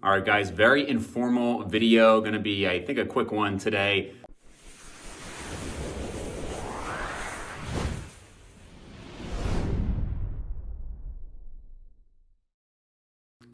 All right, guys, very informal video. Gonna be, I think, a quick one today.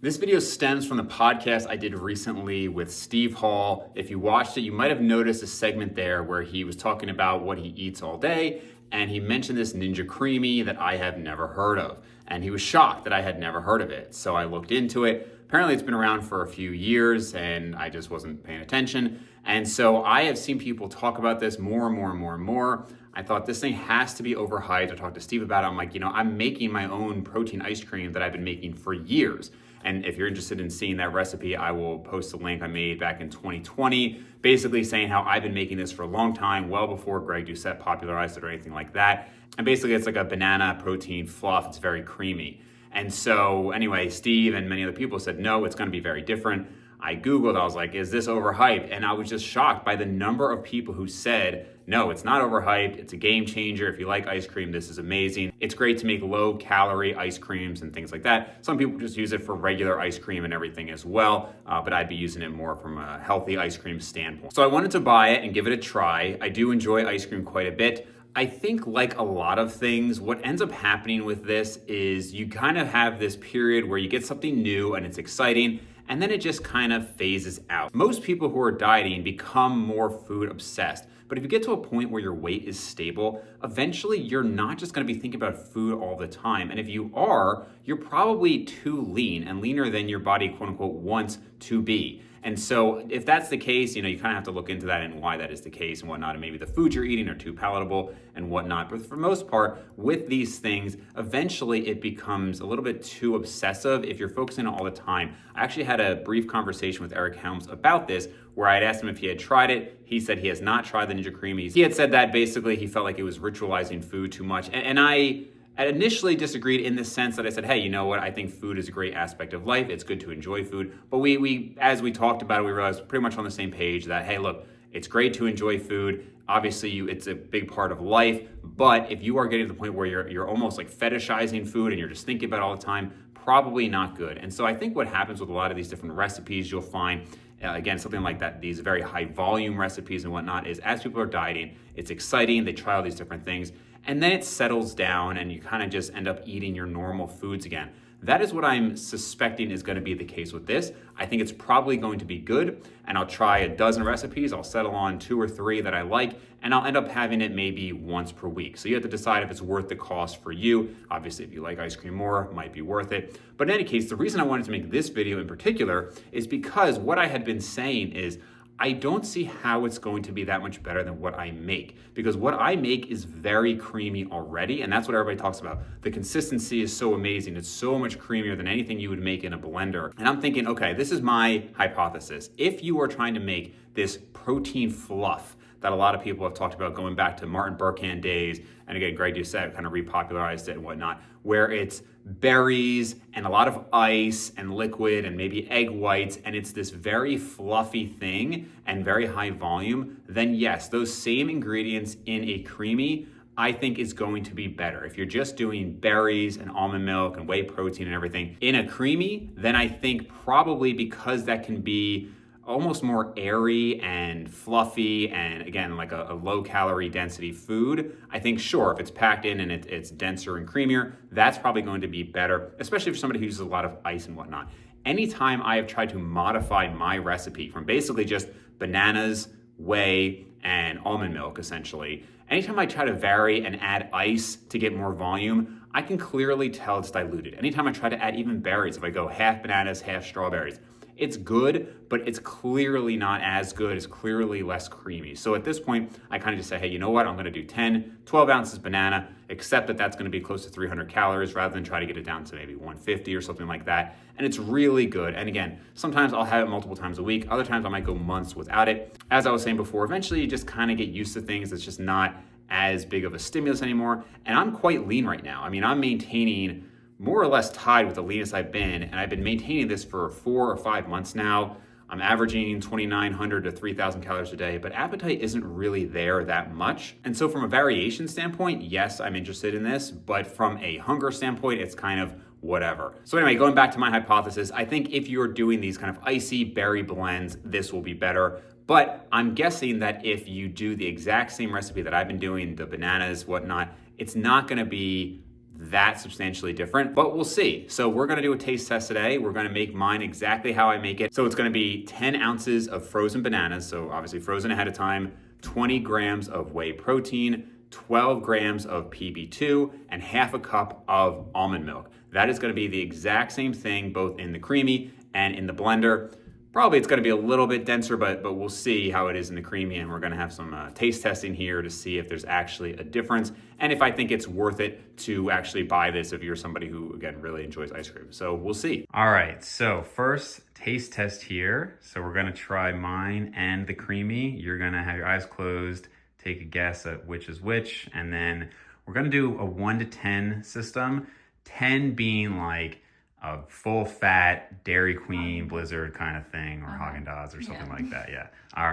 This video stems from the podcast I did recently with Steve Hall. If you watched it, you might have noticed a segment there where he was talking about what he eats all day, and he mentioned this Ninja Creami that I have never heard of. And he was shocked that I had never heard of it. So I looked into it. Apparently it's been around for a few years and I just wasn't paying attention. And so I have seen people talk about this more and more. I thought this thing has to be overhyped. I talked to Steve about it. I'm like, I'm making my own protein ice cream that I've been making for years. And if you're interested in seeing that recipe, I will post a link I made back in 2020, basically saying how I've been making this for a long time, well before Greg Doucette popularized it or anything like that. And basically it's like a banana protein fluff. It's very creamy. And so anyway, Steve and many other people said, no, it's gonna be very different. I Googled, I was like, is this overhyped? And I was just shocked by the number of people who said, no, it's not overhyped. It's a game changer. If you like ice cream, this is amazing. It's great to make low calorie ice creams and things like that. Some people just use it for regular ice cream and everything as well, but I'd be using it more from a healthy ice cream standpoint. So I wanted to buy it and give it a try. I do enjoy ice cream quite a bit. I think like a lot of things, what ends up happening with this is you kind of have this period where you get something new and it's exciting, and then it just kind of phases out. Most people who are dieting become more food obsessed. But if you get to a point where your weight is stable, eventually you're not just gonna be thinking about food all the time. And if you are, you're probably too lean and leaner than your body, quote unquote, wants to be. And so if that's the case, you kind of have to look into that and why that is the case and whatnot. And maybe the foods you're eating are too palatable and whatnot. But for the most part, with these things, eventually it becomes a little bit too obsessive if you're focusing on it all the time. I actually had a brief conversation with Eric Helms about this, where I had asked him if he had tried it. He said he has not tried the Ninja Creamis. He had said that basically he felt like it was ritualizing food too much. And I initially disagreed in the sense that I said, hey, you know what? I think food is a great aspect of life. It's good to enjoy food. But we as we talked about it, we realized pretty much on the same page that, hey, look, it's great to enjoy food. Obviously, it's a big part of life. But if you are getting to the point where you're almost like fetishizing food and you're just thinking about it all the time, probably not good. And so I think what happens with a lot of these different recipes, you'll find, again, something like that, these very high volume recipes and whatnot, is as people are dieting, it's exciting, they try all these different things, and then it settles down and you kind of just end up eating your normal foods again. That is what I'm suspecting is going to be the case with this. I think it's probably going to be good, and I'll try a dozen recipes. I'll settle on 2 or 3 that I like, and I'll end up having it maybe once per week. So you have to decide if it's worth the cost for you. Obviously, if you like ice cream more, it might be worth it. But in any case, the reason I wanted to make this video in particular is because what I had been saying is I don't see how it's going to be that much better than what I make, because what I make is very creamy already, and that's what everybody talks about. The consistency is so amazing. It's so much creamier than anything you would make in a blender. And I'm thinking, okay, this is my hypothesis. If you are trying to make this protein fluff that a lot of people have talked about going back to Martin Burkhan days, and again, Greg Doucette kind of repopularized it and whatnot, where it's berries and a lot of ice and liquid and maybe egg whites, and it's this very fluffy thing and very high volume, then yes, those same ingredients in a creamy, I think is going to be better. If you're just doing berries and almond milk and whey protein and everything in a creamy, then I think probably because that can be almost more airy and fluffy and again, like a low calorie density food, I think sure, if it's packed in and it's denser and creamier, that's probably going to be better, especially for somebody who uses a lot of ice and whatnot. Anytime I have tried to modify my recipe from basically just bananas, whey, and almond milk essentially, anytime I try to vary and add ice to get more volume, I can clearly tell it's diluted. Anytime I try to add even berries, if I go half bananas, half strawberries, it's good, but it's clearly not as good. It's clearly less creamy. So at this point, I kind of just say, hey, you know what? I'm going to do 10, 12 ounces banana, except that that's going to be close to 300 calories rather than try to get it down to maybe 150 or something like that. And it's really good. And again, sometimes I'll have it multiple times a week. Other times I might go months without it. As I was saying before, eventually you just kind of get used to things. It's just not as big of a stimulus anymore. And I'm quite lean right now. I mean, I'm maintaining more or less tied with the leanest I've been, and I've been maintaining this for 4 or 5 months now. I'm averaging 2,900 to 3,000 calories a day, but appetite isn't really there that much. And so from a variation standpoint, yes, I'm interested in this, but from a hunger standpoint, it's kind of whatever. So anyway, going back to my hypothesis, I think if you're doing these kind of icy berry blends, this will be better. But I'm guessing that if you do the exact same recipe that I've been doing, the bananas, whatnot, it's not gonna be that substantially different, but we'll see. So we're gonna do a taste test today. We're gonna make mine exactly how I make it. So it's gonna be 10 ounces of frozen bananas, so obviously frozen ahead of time, 20 grams of whey protein, 12 grams of PB2, and half a cup of almond milk. That is gonna be the exact same thing, both in the creamy and in the blender. Probably it's gonna be a little bit denser, but we'll see how it is in the creamy, and we're gonna have some taste testing here to see if there's actually a difference, and if I think it's worth it to actually buy this if you're somebody who, again, really enjoys ice cream. So we'll see. All right, so first taste test here. So we're gonna try mine and the creamy. You're gonna have your eyes closed, take a guess at which is which, and then we're gonna do a 1 to 10 system, 10 being like a full fat Dairy Queen Blizzard kind of thing, or Haagen-Dazs or something like that. Yeah. All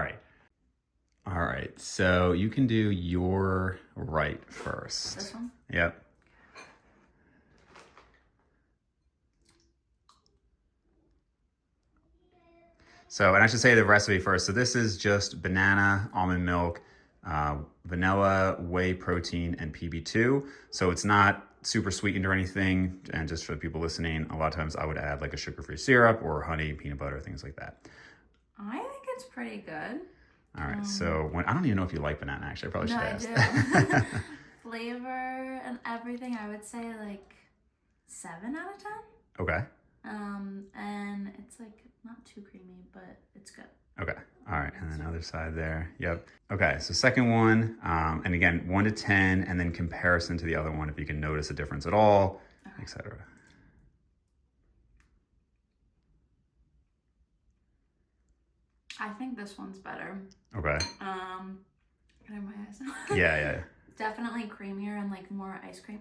right. So you can do your right first. This one? Yep. So, and I should say the recipe first. So this is just banana, almond milk, vanilla, whey protein, and PB2. So it's not super sweetened or anything. And just for the people listening, a lot of times I would add like a sugar-free syrup or honey, peanut butter, things like that. I think it's pretty good. All right, so I don't even know if you like banana, actually. I probably should ask. I do. Flavor and everything, I would say like 7 out of 10. Okay. And it's like not too creamy, but it's good. Okay. All right. And then other side there. Yep. Okay. So second one, and again, 1 to 10, and then comparison to the other one, if you can notice a difference at all, etc. I think this one's better. Okay. Can I have my eyes? Yeah. Definitely creamier and like more ice cream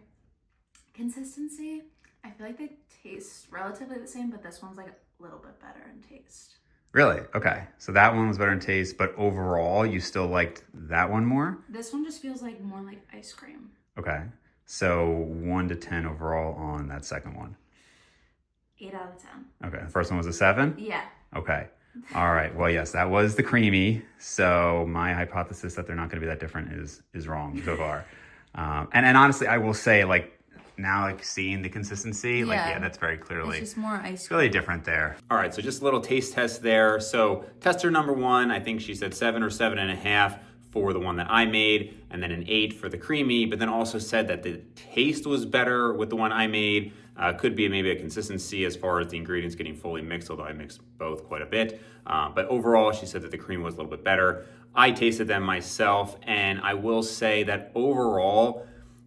consistency. I feel like they taste relatively the same, but this one's like a little bit better in taste. Really? Okay. So that one was better in taste, but overall, you still liked that one more? This one just feels like more like ice cream. Okay. So 1 to 10 overall on that second one. 8 out of 10. Okay. The first one was a 7? Yeah. Okay. All right. Well, yes, that was the creamy. So my hypothesis that they're not going to be that different is wrong so far. And honestly, I will say, like, now, like, seeing the consistency, like, yeah, that's very clearly, it's just more ice cream. Really different there. All right, so just a little taste test there. So tester number 1, I think she said 7 or 7.5 for the one that I made, and then an 8 for the creamy, but then also said that the taste was better with the one I made. Could be maybe a consistency as far as the ingredients getting fully mixed, although I mixed both quite a bit. But overall, she said that the cream was a little bit better. I tasted them myself, and I will say that overall,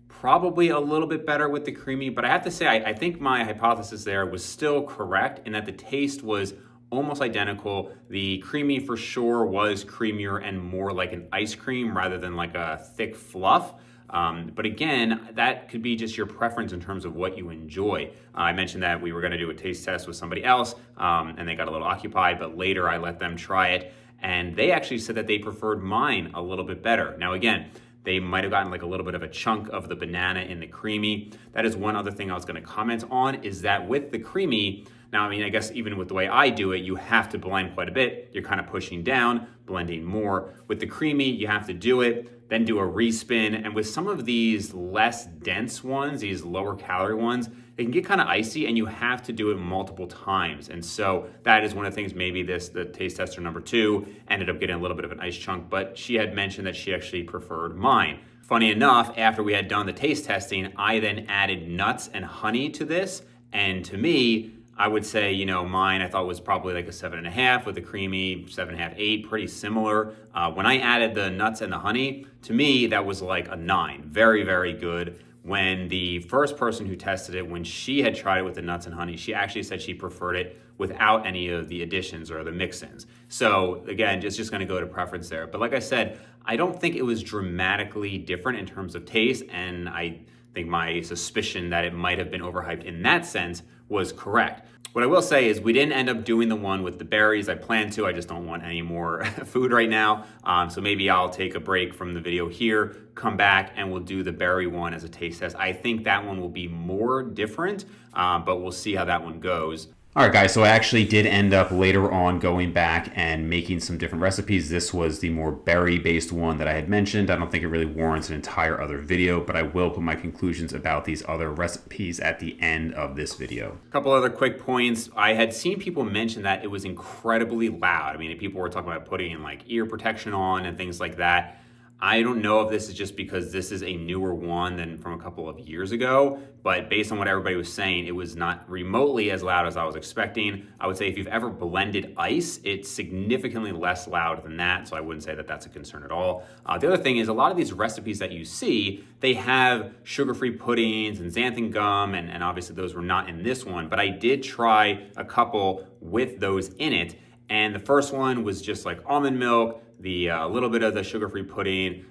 probably a little bit better with the creamy, but I have to say, I think my hypothesis there was still correct in that the taste was almost identical. The creamy for sure was creamier and more like an ice cream rather than like a thick fluff. But again, that could be just your preference in terms of what you enjoy. I mentioned that we were going to do a taste test with somebody else, and they got a little occupied, but later I let them try it, and they actually said that they preferred mine a little bit better. Now again, they might have gotten like a little bit of a chunk of the banana in the creamy. That is one other thing I was going to comment on, is that with the creamy, now, I mean, I guess even with the way I do it, you have to blend quite a bit. You're kind of pushing down, blending more. With the creamy, you have to do it, then do a respin. And with some of these less dense ones, these lower calorie ones, they can get kind of icy and you have to do it multiple times. And so that is one of the things, maybe the taste tester number 2 ended up getting a little bit of an ice chunk, but she had mentioned that she actually preferred mine. Funny enough, after we had done the taste testing, I then added nuts and honey to this. And to me, I would say, you know, mine I thought was probably like a 7.5 with the creamy 7.5, 8, pretty similar. When I added the nuts and the honey, to me, that was like a 9. Very, very good. When the first person who tested it, when she had tried it with the nuts and honey, she actually said she preferred it without any of the additions or the mix-ins. So again, it's just gonna go to preference there. But like I said, I don't think it was dramatically different in terms of taste, and I think my suspicion that it might have been overhyped in that sense was correct. What I will say is we didn't end up doing the one with the berries. I plan to, I just don't want any more food right now. So maybe I'll take a break from the video here, come back, and we'll do the berry one as a taste test. I think that one will be more different. but we'll see how that one goes. All right, guys, so I actually did end up later on going back and making some different recipes. This was the more berry-based one that I had mentioned. I don't think it really warrants an entire other video, but I will put my conclusions about these other recipes at the end of this video. A couple other quick points. I had seen people mention that it was incredibly loud. I mean, people were talking about putting in like ear protection on and things like that. I don't know if this is just because this is a newer one than from a couple of years ago, but based on what everybody was saying, it was not remotely as loud as I was expecting. I would say if you've ever blended ice, it's significantly less loud than that, so I wouldn't say that that's a concern at all. The other thing is a lot of these recipes that you see, they have sugar-free puddings and xanthan gum, and obviously those were not in this one, but I did try a couple with those in it, and the first one was just like almond milk, a little bit of the sugar-free pudding,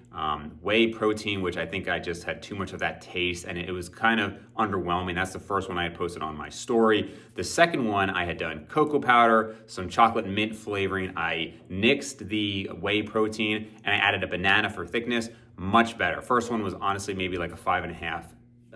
whey protein, which I think I just had too much of that taste, and it was kind of underwhelming. That's the first one I had posted on my story. The second one, I had done cocoa powder, some chocolate mint flavoring. I nixed the whey protein, and I added a banana for thickness. Much better. First one was honestly maybe like a 5.5,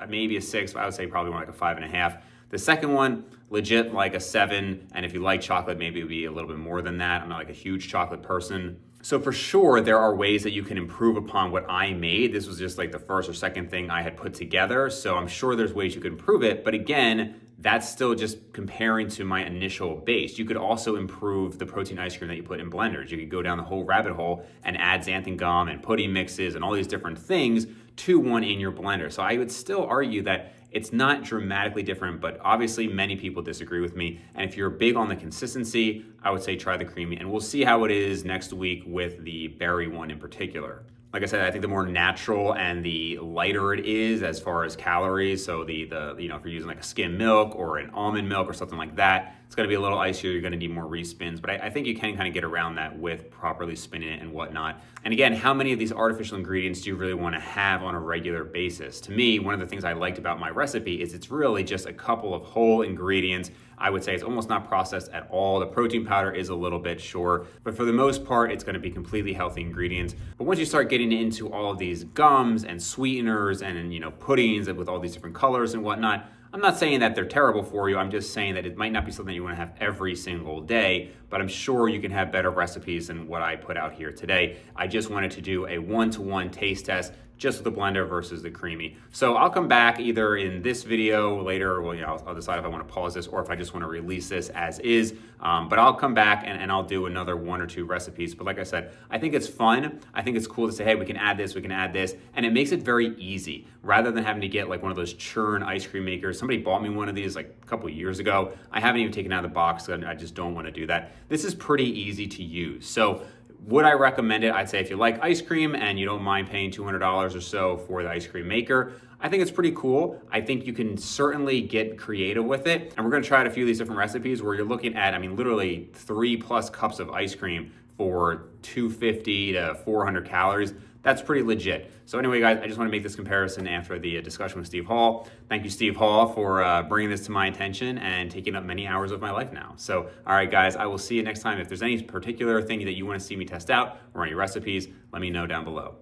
maybe a 6, but I would say probably more like a 5.5. The second one, legit like a 7, and if you like chocolate, maybe it would be a little bit more than that. I'm not like a huge chocolate person. So for sure, there are ways that you can improve upon what I made. This was just like the first or second thing I had put together. So I'm sure there's ways you could improve it. But again, that's still just comparing to my initial base. You could also improve the protein ice cream that you put in blenders. You could go down the whole rabbit hole and add xanthan gum and pudding mixes and all these different things to one in your blender. So I would still argue that it's not dramatically different, but obviously many people disagree with me. And if you're big on the consistency, I would say try the creamy, and we'll see how it is next week with the berry one in particular. Like I said, I think the more natural and the lighter it is as far as calories, so the if you're using like a skim milk or an almond milk or something like that, it's gonna be a little icier, you're gonna need more respins, but I think you can kind of get around that with properly spinning it and whatnot. And again, how many of these artificial ingredients do you really wanna have on a regular basis? To me, one of the things I liked about my recipe is it's really just a couple of whole ingredients. I would say it's almost not processed at all. The protein powder is a little bit, sure, but for the most part, it's gonna be completely healthy ingredients. But once you start getting into all of these gums and sweeteners and puddings with all these different colors and whatnot, I'm not saying that they're terrible for you. I'm just saying that it might not be something you want to have every single day, but I'm sure you can have better recipes than what I put out here today. I just wanted to do a one-to-one taste test just with the blender versus the creamy. So I'll come back either in this video later, or I'll decide if I want to pause this or if I just want to release this as is. But I'll come back and I'll do another 1 or 2 recipes. But like I said, I think it's fun. I think it's cool to say, hey, we can add this, and it makes it very easy rather than having to get like one of those churn ice cream makers. Somebody bought me one of these like a couple years ago. I haven't even taken it out of the box, and I just don't want to do that. This is pretty easy to use. So would I recommend it? I'd say if you like ice cream and you don't mind paying $200 or so for the ice cream maker, I think it's pretty cool. I think you can certainly get creative with it. And we're gonna try out a few of these different recipes where you're looking at, literally 3+ cups of ice cream for 250 to 400 calories. That's pretty legit. So anyway, guys, I just want to make this comparison after the discussion with Steve Hall. Thank you, Steve Hall, for bringing this to my attention and taking up many hours of my life now. So, all right, guys, I will see you next time. If there's any particular thing that you want to see me test out or any recipes, let me know down below.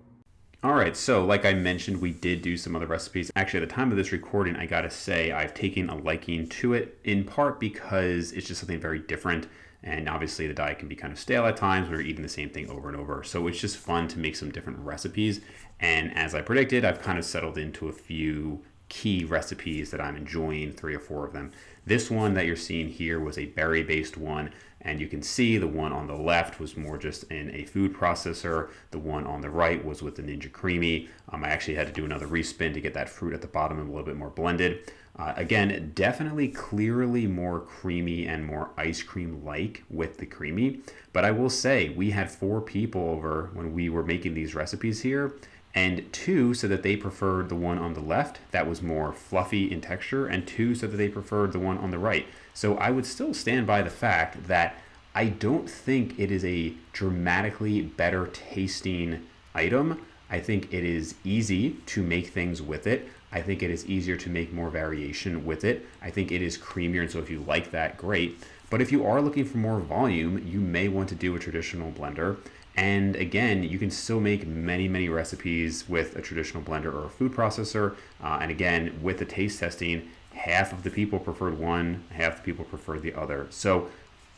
All right, so like I mentioned, we did do some other recipes. Actually, at the time of this recording, I gotta say I've taken a liking to it, in part because it's just something very different. And obviously the diet can be kind of stale at times when you're eating the same thing over and over. So it's just fun to make some different recipes. And as I predicted, I've kind of settled into a few key recipes that I'm enjoying, 3 or 4 of them. This one that you're seeing here was a berry-based one. And you can see the one on the left was more just in a food processor. The one on the right was with the Ninja Creami. I actually had to do another respin to get that fruit at the bottom and a little bit more blended. Again, definitely clearly more creamy and more ice cream-like with the creamy. But I will say, we had 4 people over when we were making these recipes here, and 2 said that they preferred the one on the left that was more fluffy in texture, and 2 said that they preferred the one on the right. So I would still stand by the fact that I don't think it is a dramatically better tasting item. I think it is easy to make things with it. I think it is easier to make more variation with it. I think it is creamier, and so if you like that, great. But if you are looking for more volume, you may want to do a traditional blender. And again, you can still make many, many recipes with a traditional blender or a food processor. And again, with the taste testing, half of the people preferred one, half the people preferred the other. So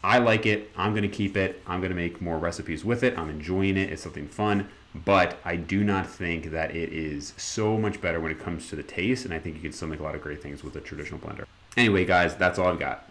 I like it. I'm going to keep it. I'm going to make more recipes with it. I'm enjoying it. It's something fun. But I do not think that it is so much better when it comes to the taste. And I think you can still make a lot of great things with a traditional blender. Anyway, guys, that's all I've got.